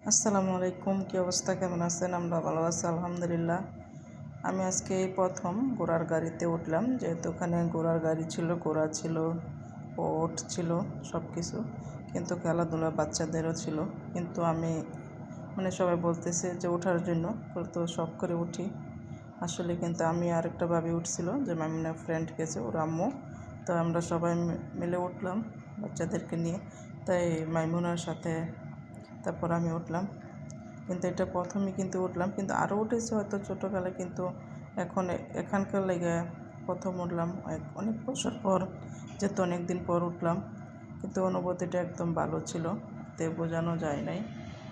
আসসালামু আলাইকুম, কি অবস্থা, কেমন আছেন? আমরা ভালো আছি আলহামদুলিল্লাহ। আমি আজকে এই প্রথম ঘোড়ার গাড়িতে উঠলাম, যেহেতু ওখানে ঘোড়ার গাড়ি ছিল, ঘোড়া ছিল, ওট ছিল, সব কিছু। কিন্তু খেলাধুলা বাচ্চাদেরও ছিল। কিন্তু আমি সবাই বলতেছে যে ওঠার জন্য, তো শখ করে উঠি। আসলে কিন্তু আমি আরেকটা ভাবি উঠছিল, যে মামিনা ফ্রেন্ড গেছে, ওর আম্মু। তো আমরা সবাই মিলে উঠলাম বাচ্চাদেরকে নিয়ে। তাই মাইমুনার সাথে তারপর আমি উঠলাম। কিন্তু এটা প্রথমে কিন্তু উঠলাম, কিন্তু আরও উঠেছি হয়তো ছোটোবেলায়, কিন্তু এখানকার লেগে প্রথম উঠলাম অনেক বছর পর, যেহেতু অনেক দিন পর উঠলাম। কিন্তু অনুভূতিটা একদম ভালো ছিল, তে বোঝানো যায় নাই।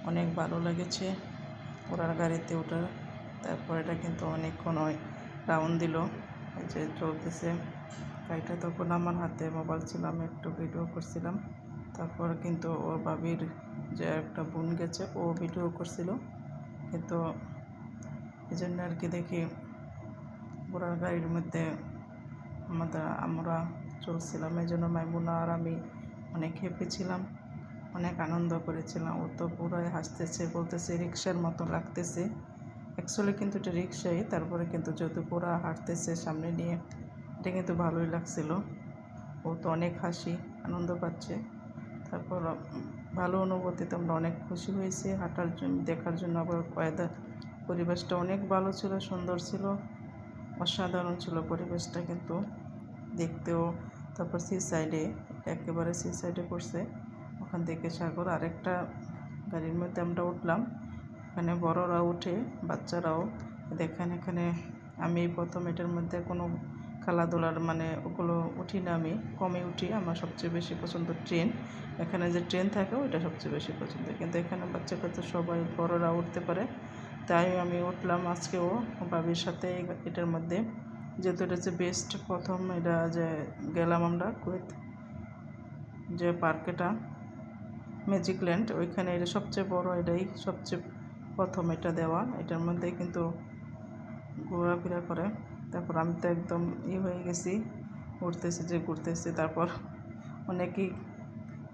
অনেক ভালো লেগেছে ওরার গাড়িতে ওঠার। তারপর এটা কিন্তু অনেকক্ষণ রাউন্ড দিল, এই যে চলতেছে গাড়িটা। তখন আমার হাতে মোবাইল ছিল, আমি একটু ভিডিও করছিলাম। তারপর কিন্তু ওর ভাবির যে একটা বোন গেছে, ও ভিডিও করছিল। কিন্তু এই জন্য আর কি দেখি ঘোড়ার গাড়ির মধ্যে আমরা চলছিলাম, এই জন্য মাইমুনা আর আমি অনেক হ্যাপি ছিলাম, অনেক আনন্দ করেছিলাম। ও তো পুরাই হাসতেছে, বলতেছে রিক্সার মতো লাগতেছে। অ্যাকচুয়ালি কিন্তু এটা রিক্সাই, তারপরে কিন্তু যেহেতু পুরা হাঁটতেছে সামনে নিয়ে, এটা কিন্তু ভালোই লাগছিল। ও তো অনেক হাসি আনন্দ পাচ্ছে। তারপর ভালো অনুভূতিতে আমরা অনেক খুশি হয়েছি হাঁটার জন্য, দেখার জন্য। আবার পরিবেশটা অনেক ভালো ছিল, সুন্দর ছিল, অসাধারণ ছিল পরিবেশটা কিন্তু দেখতেও। তারপর সি সাইডে, একেবারে সি সাইডে পড়ছে, ওখান থেকে সাগর। আরেকটা গাড়ির মধ্যে আমরা উঠলাম, এখানে বড়রাও উঠে, বাচ্চারাও দেখেন। এখানে আমি প্রথম এটার মধ্যে কোনো খেলাধুলার ওগুলো উঠি না, আমি কমই উঠি। আমার সবচেয়ে বেশি পছন্দ ট্রেন। এখানে যে ট্রেন থাকে ওইটা সবচেয়ে বেশি পছন্দ, কিন্তু এখানে বাচ্চা কাচ্চা সবাই বড়রা উঠতে পারে, তাই আমি উঠলাম আজকেও ভাবির সাথে এটার মধ্যে। যেহেতু এটা হচ্ছে বেস্ট প্রথম, এটা যে গেলাম আমরা কুয়েত যে পার্কটা, ম্যাজিক ল্যান্ড, ওইখানে এটা সবচেয়ে বড়, এটাই সবচেয়ে প্রথম এটা দেওয়া। এটার মধ্যে কিন্তু ঘোরাফেরা করে। তারপর আমি তো একদম হয়ে গেছি, উঠতেছি যে ঘুরতেছি। তারপর অনেকেই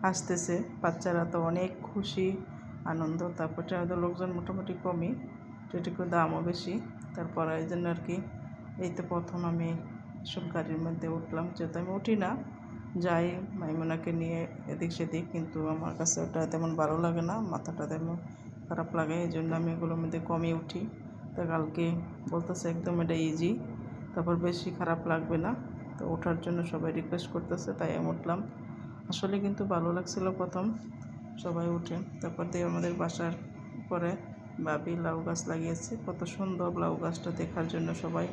হাসতেছে, বাচ্চারা তো অনেক খুশি আনন্দ। তারপর ট্রেনে লোকজন মোটামুটি কমই, একটু দামও বেশি। তারপর এই জন্য আর কি এই তো প্রথম আমি সব গাড়ির মধ্যে উঠলাম। যেহেতু আমি উঠি না, যাই মাইমুনাকে নিয়ে এদিক সেদিক, কিন্তু আমার কাছে ওটা তেমন ভালো লাগে না, মাথাটা তেমন খারাপ লাগে, এই জন্য আমি এগুলোর মধ্যে কমই উঠি। তো কালকে বলতেছে একদম এটা ইজি, তারপর বেশি খারাপ লাগবে না। তো ওঠার জন্য সবাই রিকোয়েস্ট করতেছে, তাই আমি উঠলাম। আসলে কিন্তু ভালো লাগছিল প্রথম সবাই উঠে। তারপর দিয়ে আমাদের বাসার পরে ভাবি লাউ গাছ লাগিয়েছে, কত সুন্দর লাউ গাছটা দেখার জন্য সবাই